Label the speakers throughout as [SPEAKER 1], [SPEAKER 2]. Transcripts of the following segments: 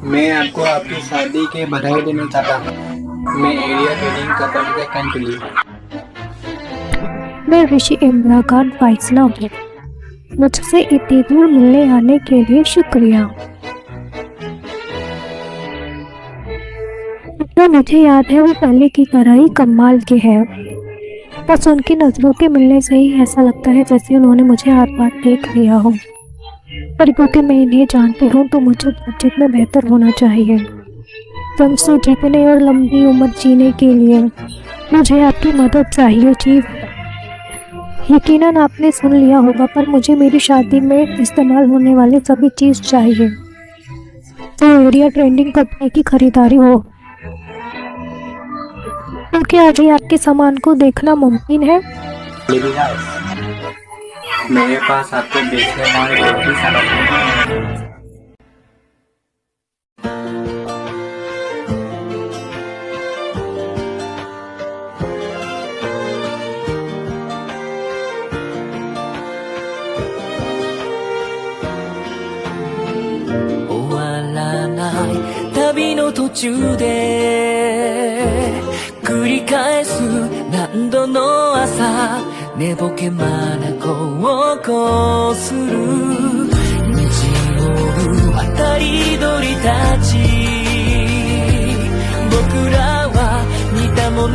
[SPEAKER 1] मैं आपको आपकी शादी की बधाई देना चाहता हूँ। मैं एरिया ट्रेडिंग कंपनी का कंट्रोली।
[SPEAKER 2] मैं ऋषि इमरान खान फैसला हूँ। मुझसे इतनी दूर मिलने आने के लिए शुक्रिया। तो मुझे याद है वो पहले की तरह ही कमाल के है। बस उनकी नजरों के मिलने से ही ऐसा लगता है जैसे उन्होंने मुझे हर बार देख लिया हो। पर क्योंकि मैं इन्हें जानती हूँ तो मुझे बातचीत में बेहतर होना चाहिए। संसद जीतने और लंबी उम्र जीने के लिए मुझे आपकी मदद चाहिए चीफ। यकीनन आपने सुन लिया होगा पर मुझे मेरी शादी में इस्तेमाल होने वाले सभी चीज चाहिए। तो एरिया ट्रेंडिंग कंपनी की खरीदारी हो। तो क्या अभी आपके सामान को देखना मुमकिन है?
[SPEAKER 1] मेरी राय, मेरे पास आपको बेचने वाले काफी सामान है।
[SPEAKER 3] 終わらない旅の途中で繰り返す何度の朝寝ぼけ眼をこする道を渡り鳥たち僕らは似た者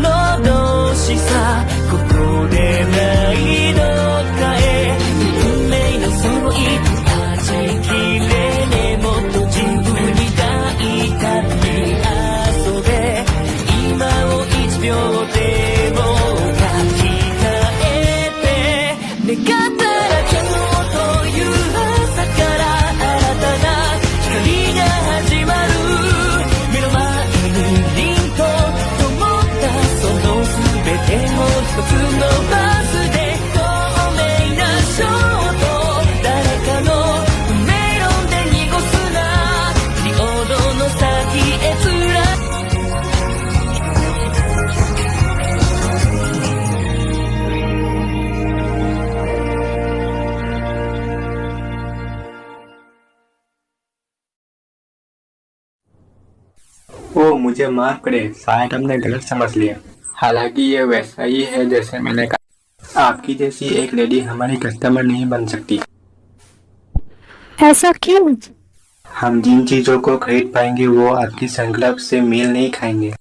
[SPEAKER 3] 同士さここでないどっかへ運命の揃い断ち切れねもっと自由に大胆に遊べ今を一秒でも書き換えて願ったら今日という朝から新たな光が始まる目の前に凛と灯ったその全てを一つのバスで透明なショート誰かのメロンで濁すなリオドの先へつら
[SPEAKER 1] ओ मुझे माफ करें, शायद हमने गलत समझ लिया। हालांकि ये वैसा ही है जैसे मैंने कहा। आपकी जैसी एक लेडी हमारी कस्टमर नहीं बन सकती।
[SPEAKER 2] ऐसा क्यों?
[SPEAKER 1] हम जिन चीजों को खरीद पाएंगे वो आपकी संकल्प से मेल नहीं खाएंगे।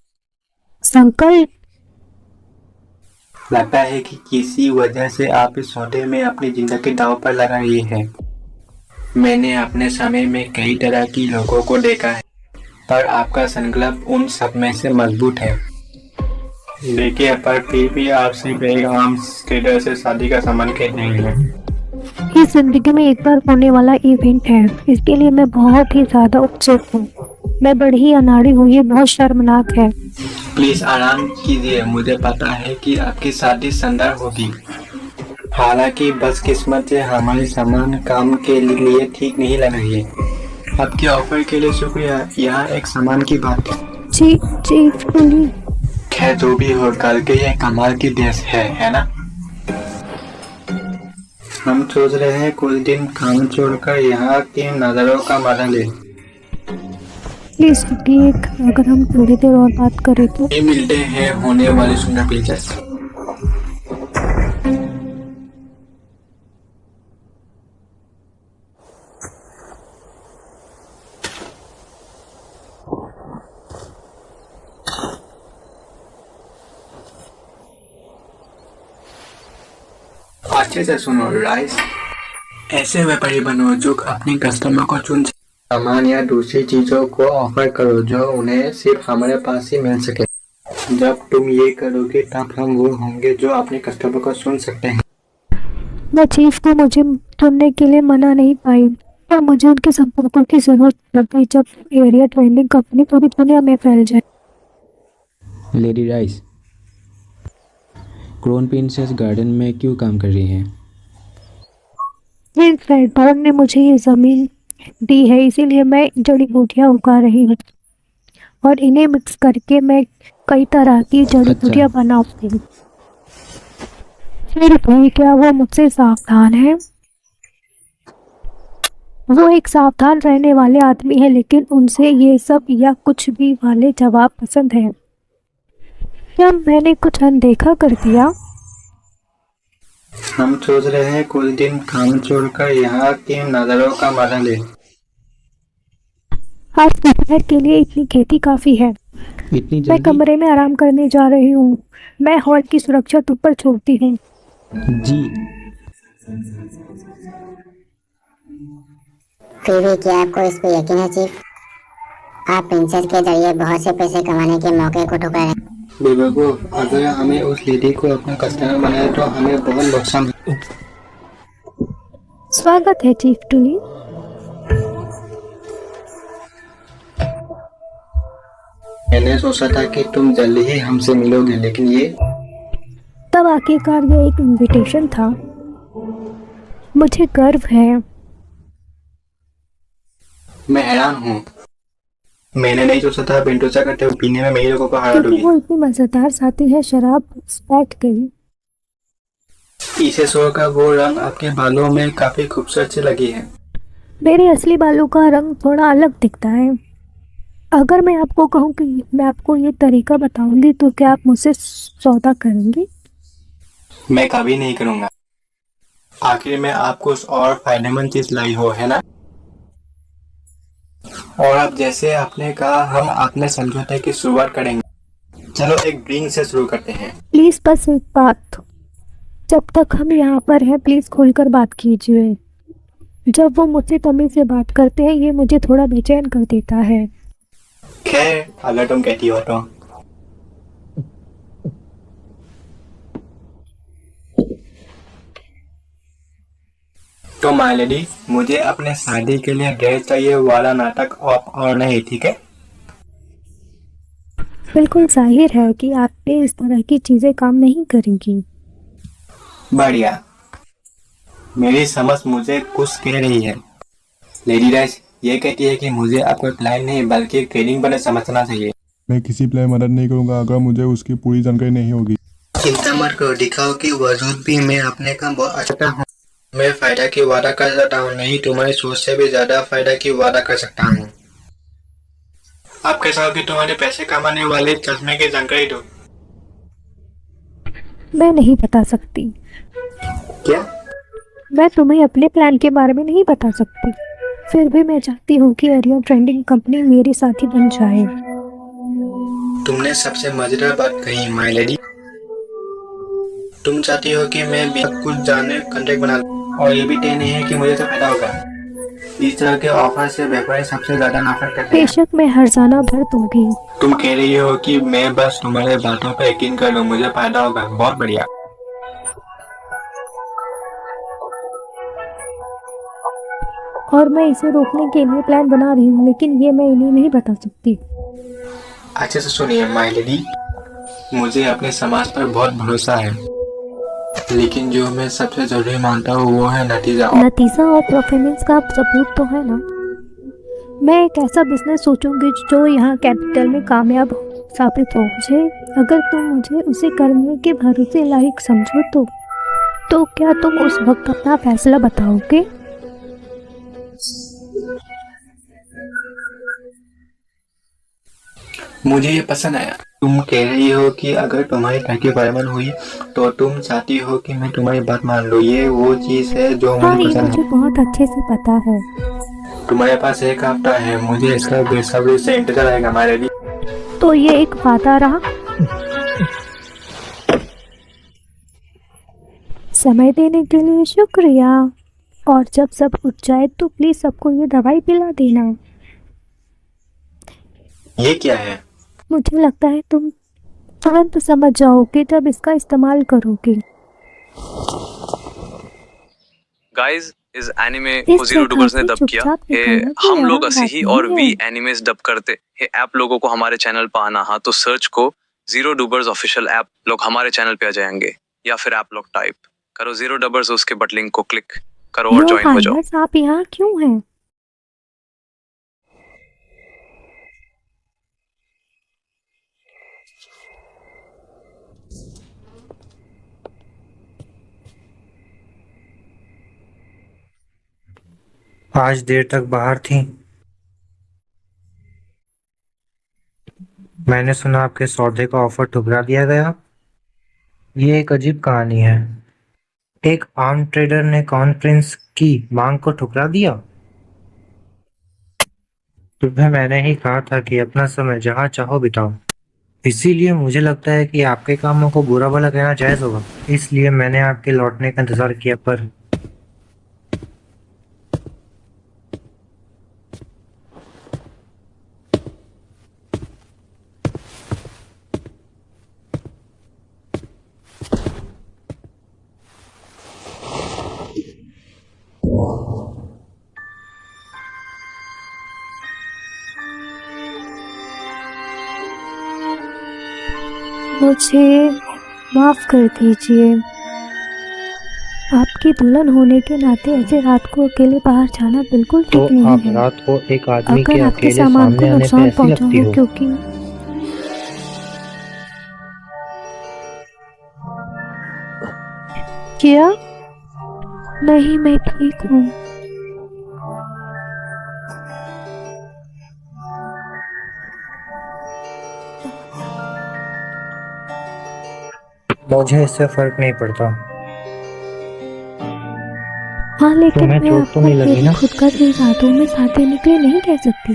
[SPEAKER 2] संकल्प?
[SPEAKER 1] लगता है कि किसी वजह से आप इस सौदे में अपनी जिंदगी दांव पर लगा रही है। मैंने अपने समय में कई तरह की लोगों को देखा है, पर आपका संकल्प उन सब में से मजबूत है। देखिए, पर फिर भी आप सिर्फ एक आम ट्रेडर से शादी का सामान खरीद रहे हैं।
[SPEAKER 2] ये जिंदगी में एक बार होने वाला इवेंट है, इसके लिए मैं बहुत ही ज्यादा उत्सुक हूँ। मैं बड़ी ही अनाड़ी हूँ, ये बहुत शर्मनाक है।
[SPEAKER 1] प्लीज आराम कीजिए, मुझे पता है कि आपकी शादी शानदार होगी। हालांकि बस किस्मत से हमारे सामान काम के लिए ठीक नहीं लग रही है। आपके ऑफर के लिए शुक्रिया। यहाँ एक सामान की बात है।
[SPEAKER 2] जी बोलिए।
[SPEAKER 1] खैर जो भी हो, कल के ये कमाल की देश है ना? हम सोच रहे हैं कुछ दिन काम छोड़कर यहाँ की नज़रों का मजा ले।
[SPEAKER 2] प्लीज रुकिए, अगर हम थोड़ी देर और बात करें तो।
[SPEAKER 1] ये मिलते हैं होने वाली सुंदर प्रिंसेस। अच्छे से सुनो राइस, ऐसे व्यापारी बनो जो अपने कस्टमर को चुन सामान या दूसरी चीजों को ऑफर करो जो उन्हें सिर्फ हमारे पास ही मिल सके। जब तुम ये करोगे तब हम वो होंगे जो अपने कस्टमर को सुन सकते हैं।
[SPEAKER 2] मैं चीफ को मुझे चुनने के लिए मना नहीं पाई, पर मुझे उनके संपर्कों की जरूरत पड़ती जब एरिया ट्रेंडिंग कंपनी पूरी दुनिया में फैल जाए।
[SPEAKER 4] Lady rice, crown princess garden में क्यों काम कर रही हैं?
[SPEAKER 2] जिन फ्रेंडों ने मुझे ये जमीन दी है इसीलिए मैं जड़ी बूटियां उगा रही हूँ और इन्हें मिक्स करके मैं कई तरह की जड़ी बूटियां बनाऊंगी। फिर भी क्या वो मुझसे सावधान है? वो एक सावधान रहने वाले आदमी है, लेकिन उनसे ये सब या कुछ भी वाले जवाब पसंद है। क्या मैंने कुछ अनदेखा कर दिया?
[SPEAKER 1] हम सोच रहे हैं कुछ दिन काम छोड़कर यहाँ की नज़रों का मजा ले।
[SPEAKER 2] आज दोपहर के लिए इतनी खेती काफी है।
[SPEAKER 4] इतनी
[SPEAKER 2] मैं
[SPEAKER 4] जल्दी?
[SPEAKER 2] कमरे में आराम करने जा रही हूँ। मैं हॉल की सुरक्षा तुम पर छोड़ती हूँ।
[SPEAKER 4] जी।
[SPEAKER 5] फिर भी क्या आपको इस पे यकीन है चीफ? आप प्रिंसेस के जरिए बहुत से पैसे कमाने के मौके को ठुकरा रहे हैं।
[SPEAKER 1] बेवकूफ, अगर हमें उस लेडी को अपना कस्टमर बनाए तो हमें बहुत नुकसान।
[SPEAKER 2] स्वागत है चीफ टूनी।
[SPEAKER 1] मैंने सोचा था कि तुम जल्दी ही हमसे मिलोगे, लेकिन ये
[SPEAKER 2] तब आखिरकार ये एक इनविटेशन था। मुझे गर्व है।
[SPEAKER 1] मैं हैरान हूँ। मैंने नहीं सोचा था पिंटूसा करते हुए पीने में मेरे लोगों को हरा
[SPEAKER 2] क्योंकि
[SPEAKER 1] दोगी।
[SPEAKER 2] वो इतनी मजेदार साथी है। शराब बैठ गई।
[SPEAKER 1] इसे शो का वो रंग आपके बालों में काफी खूबसूरत सी लगी है।
[SPEAKER 2] मेरे असली बालों का रंग थोड़ा अलग दिखता है। अगर मैं आपको कहूँ कि मैं आपको ये तरीका बताऊंगी तो क्या आप मुझसे सौदा करेंगे?
[SPEAKER 1] मैं कभी नहीं करूँगा। आखिर में आप कुछ और फायदेमंद चीज लाई हो, है ना? और अब जैसे आपने कहा, हम अपने समझौते की शुरुआत करेंगे। चलो एक ड्रिंक से शुरू करते हैं।
[SPEAKER 2] प्लीज बस एक बात, जब तक हम यहाँ पर हैं प्लीज खुलकर बात कीजिए। जब वो मुझसे तमीज से बात करते हैं ये मुझे थोड़ा बेचैन कर देता है।
[SPEAKER 1] खैर, अगर तुम कहती हो तो। तो माय लेडी, मुझे अपने शादी के लिए ड्रेस चाहिए वाला नाटक और नहीं, ठीक है?
[SPEAKER 2] बिल्कुल जाहिर है कि आप पे इस तरह की चीजें काम नहीं करेंगी।
[SPEAKER 1] बढ़िया। मेरी समझ मुझे कुछ कह रही है। लेडी राइस ये कहती है कि मुझे आपका क्लाइंट नहीं बल्कि ट्रेनिंग पर समझना चाहिए।
[SPEAKER 6] मैं किसी प्ले मदद नहीं करूंगा अगर मुझे उसकी पूरी जानकारी नहीं होगी।
[SPEAKER 1] चिंता मत करो, दिखाओ कि वजूद भी मैं अपने काम बहुत अच्छा हूँ। मैं फायदा की वादा कर सकता हूँ, नहीं तुम्हारी सोच से भी ज्यादा फायदा की वादा कर सकता हूँ। आप कैसा हो कि तुम्हारे पैसे कमाने वाले चश्मे की जानकारी दो।
[SPEAKER 2] मैं नहीं बता सकती।
[SPEAKER 1] क्या?
[SPEAKER 2] मैं तुम्हें अपने प्लान के बारे में नहीं बता सकती। फिर भी मैं चाहती हूँ कि एरिया ट्रेंडिंग कंपनी मेरी साथी बन जाए।
[SPEAKER 1] तुमने सबसे मजेदार बात कही माय लेडी। तुम चाहती हो कि मैं भी सब कुछ जाने कॉन्ट्रैक्ट बना लूं, और ये भी तय नहीं है कि मुझे तो फायदा होगा। इस तरह के ऑफर से व्यापारी सबसे ज्यादा नफरत करते हैं।
[SPEAKER 2] बेशक मैं हर्जाना भर दूंगी।
[SPEAKER 1] तुम कह रही हो कि मैं बस तुम्हारे बातों पर यकीन कर लूं, मुझे फायदा होगा। बहुत बढ़िया।
[SPEAKER 2] और मैं इसे रोकने के लिए प्लान बना रही हूँ, लेकिन ये मैं इन्हें नहीं बता सकती।
[SPEAKER 1] अच्छे से सुनिए माय लेडी, मुझे अपने समाज पर बहुत भरोसा है, लेकिन जो मैं सबसे जरूरी मानता हूँ वो है नतीजा।
[SPEAKER 2] नतीजा और परफॉर्मेंस का सबूत तो है ना। मैं एक ऐसा बिजनेस सोचूंगी जो यहाँ कैपिटल में कामयाब साबित हो। अगर तुम मुझे उसे करने के भरोसे लायक समझो तो क्या तुम उस वक्त अपना फैसला बताओगे?
[SPEAKER 1] मुझे ये पसंद आया। तुम कह रही हो कि अगर तुम्हारी टर्की फायदेमंद हुई तो तुम चाहती हो कि मैं तुम्हारी बात मान लूं। ये वो चीज है जो
[SPEAKER 2] हाँ,
[SPEAKER 1] मुझे
[SPEAKER 2] ये
[SPEAKER 1] पसंद
[SPEAKER 2] मुझे
[SPEAKER 1] है।
[SPEAKER 2] बहुत अच्छे से पता है।
[SPEAKER 1] तुम्हारे पास एक हफ्ता है, मुझे इसका बेसब्री से इंतजार रहेगा माय लेडी।
[SPEAKER 2] तो ये एक वादा रहा। समय देने के लिए शुक्रिया। और जब सब उठ जाए तो प्लीज सबको ये दवाई पिला देना।
[SPEAKER 1] ये क्या है?
[SPEAKER 2] मुझे लगता है तुम तुरंत समझ जाओगे जब इसका इस्तेमाल करोगे।
[SPEAKER 7] गाइस इस एनिमे
[SPEAKER 2] इस
[SPEAKER 7] को जीरो
[SPEAKER 2] जगह
[SPEAKER 7] डूबर्स ने
[SPEAKER 2] से
[SPEAKER 7] डब किया
[SPEAKER 2] चुपचाप
[SPEAKER 7] है।
[SPEAKER 2] निकलना कोई
[SPEAKER 7] हम लोग
[SPEAKER 2] आम
[SPEAKER 7] असी
[SPEAKER 2] बात
[SPEAKER 7] ही
[SPEAKER 2] नहीं
[SPEAKER 7] और वी
[SPEAKER 2] है।
[SPEAKER 7] एनिमेस डब करते है। ऐप लोगों को हमारे चैनल पर आना हा तो सर्च को जीरो डूबर्स ऑफिशियल ऐप, लोग हमारे चैनल पे आ जाएंगे। या फिर आप लोग टाइप करो जीरो डूबर्स, उसके बट लिंक को क्लिक करो और
[SPEAKER 2] यो
[SPEAKER 7] ज्वाइन हो जाओ।
[SPEAKER 2] हाइनस, आप यहाँ क्यों हैं?
[SPEAKER 8] आज देर तक बाहर थी। मैंने सुना आपके सौदे का ऑफर ठुकरा दिया गया। ये एक अजीब कहानी है। एक आर्म ट्रेडर ने कॉन्फ्रेंस की मांग को ठुकरा दिया। तुम्हें मैंने ही कहा था कि अपना समय जहाँ चाहो बिताओ। इसीलिए मुझे लगता है कि आपके कामों को बुरा भला कहना जायज होगा। इसलिए मैंने आपके लौटने का इंतजार किया, पर
[SPEAKER 2] मुझे माफ कर दीजिए। आपकी दुल्हन होने के नाते ऐसे रात को अकेले बाहर जाना बिल्कुल
[SPEAKER 8] तो
[SPEAKER 2] ठीक नहीं
[SPEAKER 8] आप
[SPEAKER 2] है।
[SPEAKER 8] रात को एक आदमी के
[SPEAKER 2] अगर आपके
[SPEAKER 8] अकेले
[SPEAKER 2] सामान को
[SPEAKER 8] सामने आने पे
[SPEAKER 2] नुकसान
[SPEAKER 8] ऐसी लगती
[SPEAKER 2] पहुंचाऊंगी
[SPEAKER 8] हो।
[SPEAKER 2] क्योंकि क्या? नहीं, मैं ठीक हूँ।
[SPEAKER 8] मुझे इससे फर्क नहीं पड़ता।
[SPEAKER 2] हाँ, लेकिन
[SPEAKER 8] तुम्हें
[SPEAKER 2] मैं
[SPEAKER 8] चोट तो
[SPEAKER 2] आपको
[SPEAKER 8] नहीं लगी
[SPEAKER 2] मेरी
[SPEAKER 8] ना?
[SPEAKER 2] खुद का दिल रातों में साथ देने के लिए नहीं कह सकती।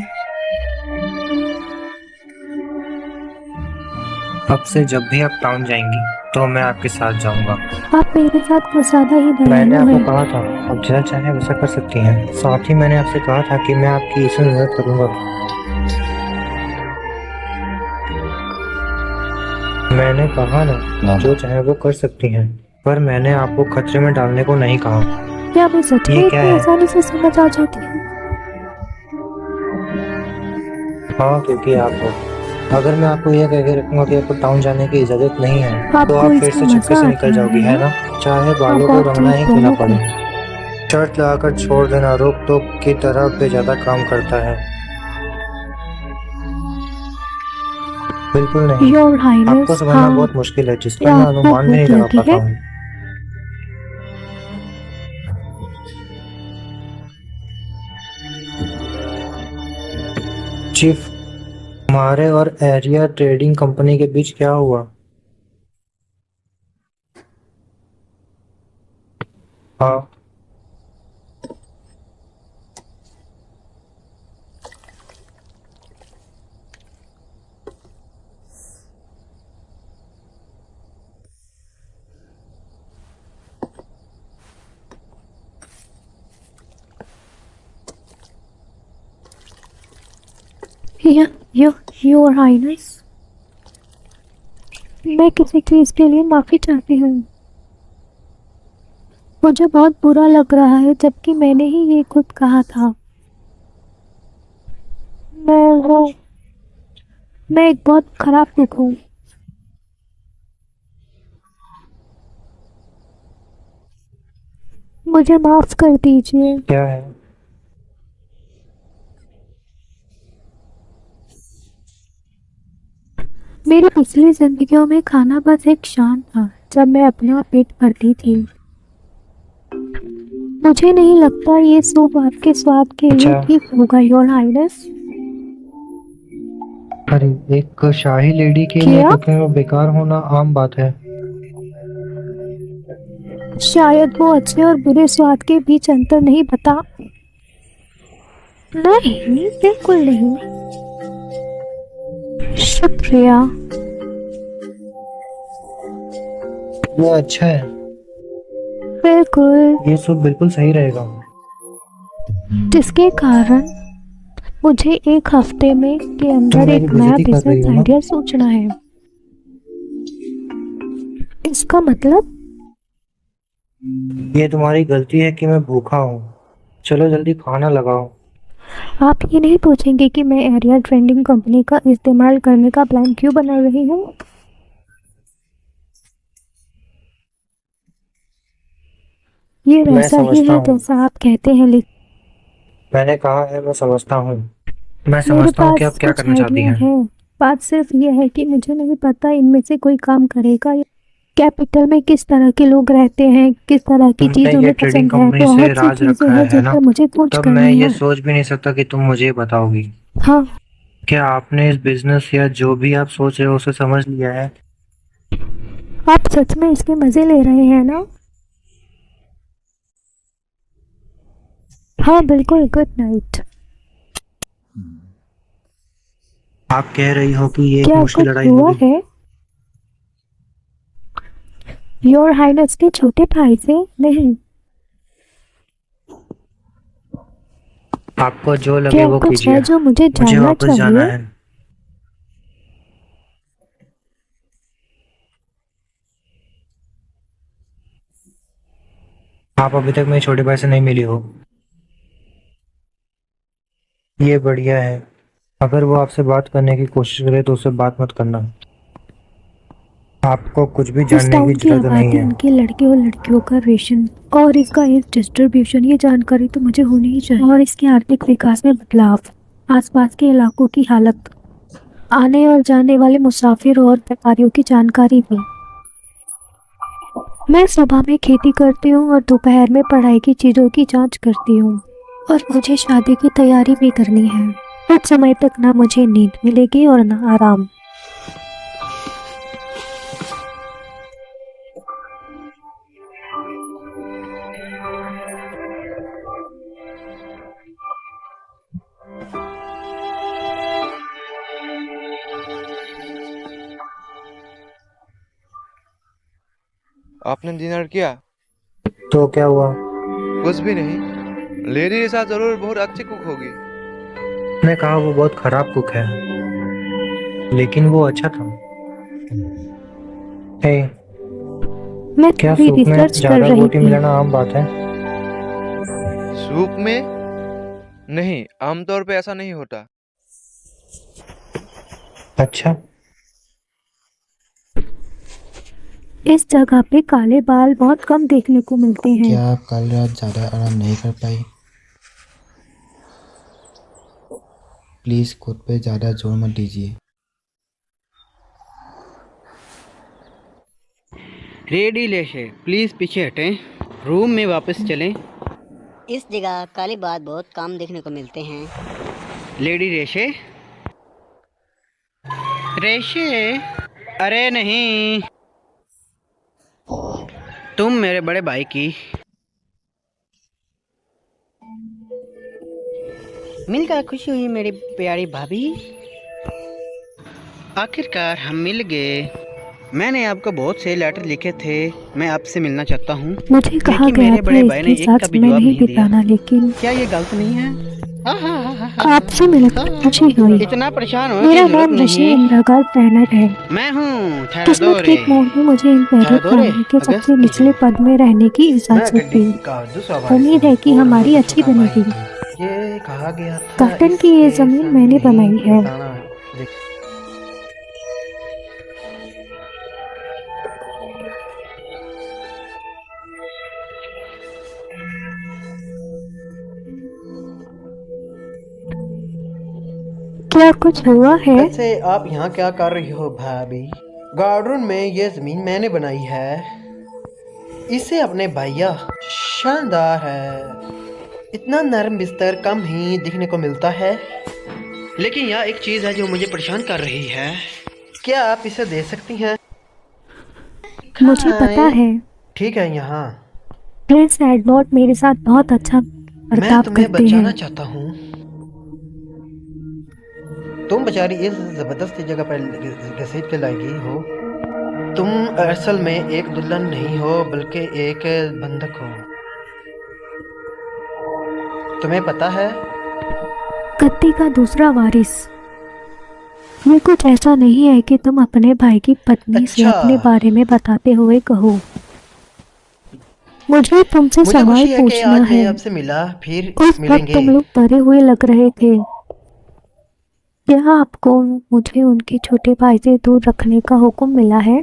[SPEAKER 8] अब से जब भी आप टाउन जाएंगी तो मैं आपके साथ जाऊंगा।
[SPEAKER 2] आप मेरे साथ कुछ ज्यादा ही
[SPEAKER 8] मैंने
[SPEAKER 2] दयालु
[SPEAKER 8] आपको
[SPEAKER 2] हैं।
[SPEAKER 8] कहा था आप जैसा चाहे वैसा कर सकती हैं। साथ ही मैंने आपसे कहा था कि मैं आपकी इसमें मदद करूंगा। मैंने कहा ना, जो चाहे वो कर सकती हैं, पर मैंने आपको खतरे में डालने को नहीं कहा।
[SPEAKER 2] क्या मैं सच में
[SPEAKER 8] ये क्या
[SPEAKER 2] इतनी
[SPEAKER 8] है?
[SPEAKER 2] आसानी से समझ आ जाती हूँ?
[SPEAKER 8] हाँ, क्योंकि आप हो। अगर मैं आपको यह कह के रखूंगा कि आपको टाउन जाने की इजाजत नहीं है तो आप
[SPEAKER 2] आपको
[SPEAKER 8] फिर से
[SPEAKER 2] इसमें
[SPEAKER 8] चक्कर से
[SPEAKER 2] मजा
[SPEAKER 8] निकल
[SPEAKER 2] आता
[SPEAKER 8] जाओगी, है ना? चाहे बालों को
[SPEAKER 2] आप
[SPEAKER 8] रंगना ही
[SPEAKER 2] ठीक
[SPEAKER 8] क्यों ना
[SPEAKER 2] बोलोगे।
[SPEAKER 8] पड़े। शर्त लगाकर छोड़ देना रोक टोक की तरह पे ज्यादा काम करता है। बिल्कुल नहीं।
[SPEAKER 2] योर हाइनेस,
[SPEAKER 8] आपको समझना
[SPEAKER 2] हाँ,
[SPEAKER 8] बहुत मुश्किल है, जिसका
[SPEAKER 2] क्या
[SPEAKER 8] मैं
[SPEAKER 2] आपको
[SPEAKER 8] अनुमान भी नहीं
[SPEAKER 2] भूख
[SPEAKER 8] लगा
[SPEAKER 2] लगी
[SPEAKER 8] पाता
[SPEAKER 2] है?
[SPEAKER 8] हूँ। चीफ, हमारे और एरिया ट्रेडिंग कंपनी के बीच क्या हुआ? हाँ,
[SPEAKER 2] योर हाइनेस, मैं किसी चीज के लिए माफी चाहती हूँ। मुझे बहुत बुरा लग रहा है, जबकि मैंने ही ये खुद कहा था। मैं एक बहुत खराब कुक हूँ। मुझे माफ कर दीजिए।
[SPEAKER 8] क्या है?
[SPEAKER 2] मेरी पिछली जिंदगियों में खाना बस एक शान था, जब मैं अपना पेट भरती थी। मुझे नहीं लगता ये सूप आपके स्वाद के लिए
[SPEAKER 8] अच्छा।
[SPEAKER 2] ठीक होगा, योर हाइनेस।
[SPEAKER 8] अरे, एक शाही लेडी के लिए
[SPEAKER 2] क्या?
[SPEAKER 8] कुकिंग में बेकार होना आम बात है।
[SPEAKER 2] शायद वो अच्छे और बुरे स्वाद के बीच अंतर नहीं बता। नहीं, बिल्कुल नहीं। शुक्रिया।
[SPEAKER 8] ये अच्छा है।
[SPEAKER 2] बिल्कुल,
[SPEAKER 8] ये सूप बिल्कुल सही रहेगा।
[SPEAKER 2] जिसके कारण मुझे एक हफ्ते में के अंदर
[SPEAKER 8] तुम मेरी
[SPEAKER 2] एक नया
[SPEAKER 8] बेइज्जती कर रही
[SPEAKER 2] बिजनेस
[SPEAKER 8] हो ना?
[SPEAKER 2] आइडिया सोचना है। इसका मतलब
[SPEAKER 8] ये तुम्हारी गलती है कि मैं भूखा हूँ। चलो जल्दी खाना लगाओ।
[SPEAKER 2] आप ये नहीं पूछेंगे कि मैं एरिया ट्रेंडिंग कंपनी का इस्तेमाल करने का प्लान क्यों बना रही हूँ? ये
[SPEAKER 8] मैं
[SPEAKER 2] वैसा ही
[SPEAKER 8] समझता
[SPEAKER 2] है
[SPEAKER 8] हूँ।
[SPEAKER 2] जैसा आप कहते हैं, लेकिन
[SPEAKER 8] मैंने कहा है मैं समझता हूँ। मैं
[SPEAKER 2] मेरे
[SPEAKER 8] समझता हूँ कि आप
[SPEAKER 2] पास
[SPEAKER 8] क्या
[SPEAKER 2] कुछ
[SPEAKER 8] करना चाहती
[SPEAKER 2] आइडिया
[SPEAKER 8] हैं।
[SPEAKER 2] है। बात सिर्फ ये है कि मुझे नहीं पता इनमें से कोई काम करेगा या कैपिटल में किस तरह के लोग रहते हैं, किस तरह की
[SPEAKER 8] तुमने
[SPEAKER 2] चीज
[SPEAKER 8] ये
[SPEAKER 2] उन्हें
[SPEAKER 8] ट्रेडिंग
[SPEAKER 2] पसंद है,
[SPEAKER 8] कंपनी से
[SPEAKER 2] बहुत सी
[SPEAKER 8] राज
[SPEAKER 2] चीजें
[SPEAKER 8] रखा
[SPEAKER 2] हैं
[SPEAKER 8] है
[SPEAKER 2] जिन
[SPEAKER 8] ना?
[SPEAKER 2] पर मुझे खोज
[SPEAKER 8] तब
[SPEAKER 2] करनी
[SPEAKER 8] मैं ये
[SPEAKER 2] है।
[SPEAKER 8] सोच भी नहीं सकता कि तुम मुझे बताओगी।
[SPEAKER 2] हाँ,
[SPEAKER 8] क्या आपने इस बिजनेस या जो भी आप सोच रहे हो उसे समझ लिया है?
[SPEAKER 2] आप सच में इसके मजे ले रहे हैं ना? हाँ बिल्कुल, गुड नाइट।
[SPEAKER 8] आप कह रही हो कि ये एक
[SPEAKER 2] क्या
[SPEAKER 8] मुश्किल
[SPEAKER 2] कुछ
[SPEAKER 8] लड़ाई
[SPEAKER 2] हुआ
[SPEAKER 8] होगी?
[SPEAKER 2] है योर हाइनेस के छोटे भाई से? नहीं।
[SPEAKER 8] आपको जो लगे
[SPEAKER 2] क्या
[SPEAKER 8] वो
[SPEAKER 2] कुछ है
[SPEAKER 8] कीजिए,
[SPEAKER 2] जो मुझे
[SPEAKER 8] मुझे
[SPEAKER 2] जानना
[SPEAKER 8] वापस जाना
[SPEAKER 2] चाहिए?
[SPEAKER 8] है। आप अभी तक मेरे छोटे भाई से नहीं मिली हो। ये बढ़िया है। अगर वो आपसे बात करने की कोशिश करे तो उससे बात मत करना। आपको कुछ भी
[SPEAKER 2] इस
[SPEAKER 8] जानने की
[SPEAKER 2] टाउन की
[SPEAKER 8] जरूरत नहीं
[SPEAKER 2] आबादी,
[SPEAKER 8] है।
[SPEAKER 2] इनके लड़के और लड़कियों का रेशन और इसका एक डिस्ट्रीब्यूशन, ये जानकारी तो मुझे होनी ही चाहिए। और इसके आर्थिक विकास में बदलाव, आसपास के इलाकों की हालत, आने और जाने वाले मुसाफिर और व्यापारियों की जानकारी भी। मैं सुबह में खेती करती हूँ और दोपहर में पढ़ाई की चीज़ों की जांच करती हूँ, और मुझे शादी की तैयारी भी करनी है। कुछ समय तक ना मुझे नींद मिलेगी और ना आराम।
[SPEAKER 9] आपने डिनर किया?
[SPEAKER 8] तो क्या हुआ?
[SPEAKER 9] कुछ भी नहीं। लेडी ऐसा जरूर बहुत अच्छी कुक होगी।
[SPEAKER 8] उसने कहा वो बहुत खराब कुक है, लेकिन वो अच्छा था। हे,
[SPEAKER 2] मैं
[SPEAKER 8] क्या
[SPEAKER 2] थोड़ी
[SPEAKER 8] सूप में
[SPEAKER 2] रिसर्च कर
[SPEAKER 8] ज्यादा
[SPEAKER 2] रही
[SPEAKER 8] बोटी
[SPEAKER 2] थी।
[SPEAKER 8] मिलाना आम बात है?
[SPEAKER 9] सूप में? नहीं, आमतौर पे ऐसा नहीं होता।
[SPEAKER 8] अच्छा,
[SPEAKER 2] इस जगह पे काले बाल बहुत कम देखने को मिलते हैं।
[SPEAKER 4] क्या आप कल रात ज़्यादा आराम नहीं कर पाई? प्लीज़ खुद पे ज़्यादा जोर मत दीजिए।
[SPEAKER 10] रेडी लेशे, प्लीज पीछे हटें, रूम में वापस चलें।
[SPEAKER 5] इस जगह काले बाल बहुत कम देखने को मिलते हैं।
[SPEAKER 10] लेडी रेशे, रेशे, अरे नहीं, तुम मेरे बड़े भाई की। मिलकर खुशी हुई मेरी प्यारी भाभी। आखिरकार हम मिल गए। मैंने आपको बहुत से लेटर लिखे थे, मैं आपसे मिलना चाहता हूँ,
[SPEAKER 2] मुझे कहा
[SPEAKER 10] लेकिन
[SPEAKER 2] गया
[SPEAKER 10] मेरे
[SPEAKER 2] था
[SPEAKER 10] बड़े भाई ने
[SPEAKER 2] इसके
[SPEAKER 10] एक का
[SPEAKER 2] साथ
[SPEAKER 10] भी
[SPEAKER 2] समय
[SPEAKER 10] जवाब
[SPEAKER 2] नहीं
[SPEAKER 10] नहीं दिया।
[SPEAKER 2] बिताना, लेकिन
[SPEAKER 10] क्या ये गलत नहीं है?
[SPEAKER 2] आपसे मिलकर खुशी हुई।
[SPEAKER 10] इतना परेशान होने
[SPEAKER 2] मेरा
[SPEAKER 10] की जरूरत
[SPEAKER 2] नाम
[SPEAKER 10] नहीं
[SPEAKER 2] ऋषि
[SPEAKER 10] है।
[SPEAKER 2] इंद्रगाल ट्रेनर है।
[SPEAKER 10] मैं हूँ
[SPEAKER 2] किस्मत के एक मोड़ में मुझे इन पैरों
[SPEAKER 10] थेडोरे,
[SPEAKER 2] फैमिली के
[SPEAKER 10] अगस्त
[SPEAKER 2] सबसे
[SPEAKER 10] की
[SPEAKER 2] निचले पद में रहने की इजाजत दी। उम्मीद है कि हमारी अच्छी बनेगी।
[SPEAKER 8] ये कहा गया था
[SPEAKER 2] गार्डन की ये
[SPEAKER 8] इसके
[SPEAKER 2] जमीन मैंने
[SPEAKER 8] सामने
[SPEAKER 2] बनाई है।
[SPEAKER 8] बताना।
[SPEAKER 2] क्या कुछ हुआ है?
[SPEAKER 11] वैसे आप यहाँ क्या कर रही हो भाभी? गार्डन में ये जमीन मैंने बनाई है। इसे अपने भैया। शानदार है। इतना नरम बिस्तर कम ही दिखने को मिलता है। लेकिन यहाँ एक चीज है जो मुझे परेशान कर रही है। क्या आप इसे दे सकती हैं?
[SPEAKER 2] मुझे पता है।
[SPEAKER 11] ठीक है, यहाँ
[SPEAKER 2] प्रिंस एडवर्ड मेरे साथ बहुत अच्छा
[SPEAKER 11] मैं
[SPEAKER 2] बर्ताव
[SPEAKER 11] तुम्हें
[SPEAKER 2] करते
[SPEAKER 11] बचाना
[SPEAKER 2] हैं।
[SPEAKER 11] चाहता हूँ। तुम बेचारी इस जबरदस्त जगह पर घसीट के लाई गई हो। तुम असल में एक दुल्हन नहीं हो बल्कि एक बंधक हो। तुम्हें पता है?
[SPEAKER 2] गद्दी का दूसरा वारिस। ये कुछ ऐसा नहीं है कि तुम अपने भाई की पत्नी से
[SPEAKER 11] अच्छा।
[SPEAKER 2] अपने बारे में बताते हुए कहो। मुझे तुमसे
[SPEAKER 11] मुझे
[SPEAKER 2] सवाल
[SPEAKER 11] खुशी है कि
[SPEAKER 2] पूछना
[SPEAKER 11] आज मैं
[SPEAKER 2] है।
[SPEAKER 11] आपसे मिला, फिर
[SPEAKER 2] उस वक्त
[SPEAKER 11] मिलेंगे।
[SPEAKER 2] तुम लोग डरे हुए लग रहे थे। क्या आपको मुझे उनके छोटे भाई से दूर रखने का हुक्म मिला है?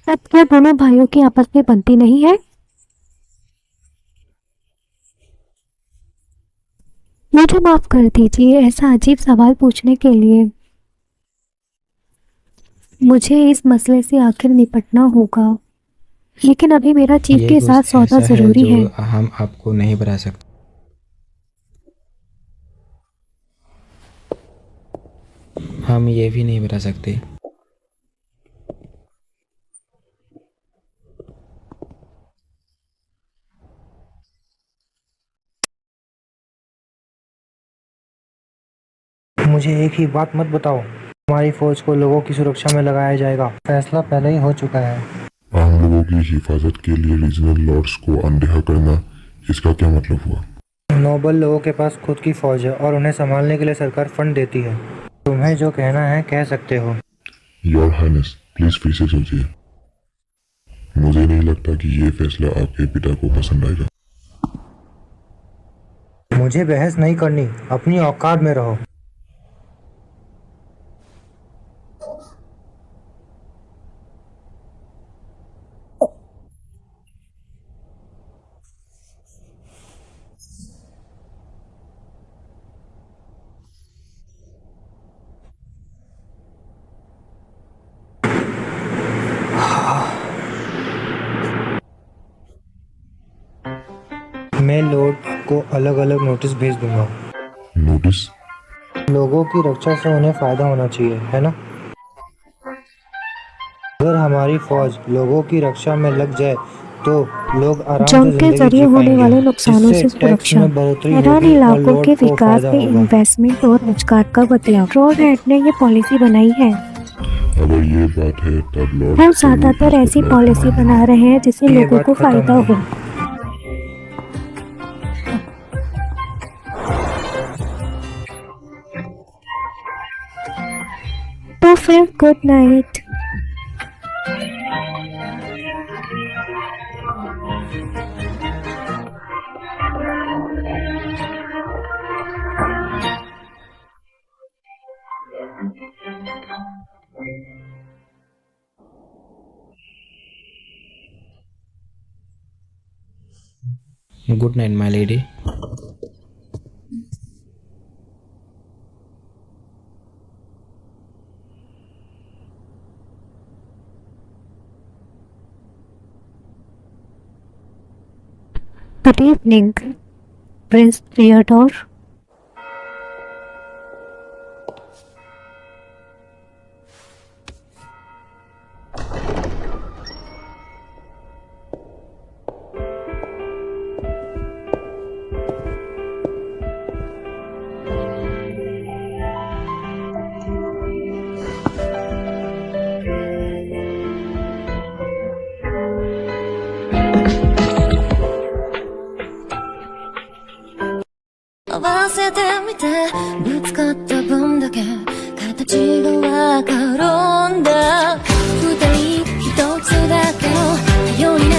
[SPEAKER 2] अब क्या दोनों भाइयों की आपस में बनती नहीं है? मुझे माफ कर दीजिए ऐसा अजीब सवाल पूछने के लिए। मुझे इस मसले से आखिर निपटना होगा, लेकिन अभी मेरा चीफ
[SPEAKER 4] ये
[SPEAKER 2] के
[SPEAKER 4] कुछ
[SPEAKER 2] साथ सौदा
[SPEAKER 4] ऐसा
[SPEAKER 2] जरूरी
[SPEAKER 4] जो
[SPEAKER 2] है।
[SPEAKER 4] हम आपको नहीं बता सकते। हम ये भी नहीं बता सकते।
[SPEAKER 8] मुझे एक ही बात मत बताओ, हमारी फौज को लोगों की सुरक्षा में लगाया जाएगा। फैसला पहले ही हो चुका है।
[SPEAKER 6] आम लोगों की हिफाजत के लिए रीजनल लॉर्ड्स को अनदेखा करना, इसका क्या मतलब हुआ?
[SPEAKER 8] नोबल लोगों के पास खुद की फौज है और उन्हें संभालने के लिए सरकार फंड देती है। तुम्हें जो कहना है कह सकते हो।
[SPEAKER 6] योर हाइनेस, प्लीज फिर से सोचिए। मुझे नहीं लगता कि ये फैसला आपके पिता को पसंद आएगा।
[SPEAKER 8] मुझे बहस नहीं करनी, अपनी औकात में रहो। मैं लॉर्ड को अलग अलग नोटिस भेज दूंगा।
[SPEAKER 6] नोटिस?
[SPEAKER 8] लोगों की रक्षा से उन्हें फायदा होना चाहिए, है ना? अगर हमारी फौज लोगों की रक्षा में लग जाए तो लोग आराम से
[SPEAKER 2] जंग के
[SPEAKER 8] जिंदगी
[SPEAKER 2] जरिए
[SPEAKER 8] जी
[SPEAKER 2] होने
[SPEAKER 8] पाएंगे।
[SPEAKER 2] वाले नुकसानों
[SPEAKER 8] इससे
[SPEAKER 2] से
[SPEAKER 8] टैक्स
[SPEAKER 2] सुरक्षा,
[SPEAKER 8] में बढ़ोतरी
[SPEAKER 2] ईरान
[SPEAKER 8] होगी और
[SPEAKER 2] इलाकों
[SPEAKER 8] लॉर्ड
[SPEAKER 2] के
[SPEAKER 8] को
[SPEAKER 2] विकास
[SPEAKER 8] फायदा
[SPEAKER 2] में
[SPEAKER 8] होगा।
[SPEAKER 2] इन्वेस्टमेंट और रोजगार का बदलाव। लॉर्ड हेड ने ये पॉलिसी बनाई है।
[SPEAKER 6] अगर ये बात है तब लॉर्ड
[SPEAKER 2] हम ज्यादातर ऐसी पॉलिसी बना रहे हैं जिससे
[SPEAKER 8] ये
[SPEAKER 2] लोगों
[SPEAKER 8] बात
[SPEAKER 2] को
[SPEAKER 8] खत्म
[SPEAKER 2] फायदा
[SPEAKER 8] होगी।
[SPEAKER 2] हो। तो फिर good night.
[SPEAKER 4] Good night my lady.
[SPEAKER 2] Good evening, Prince Theodore.
[SPEAKER 3] ぶつかった分だけ形がわかるんだ二人一つだけの頼り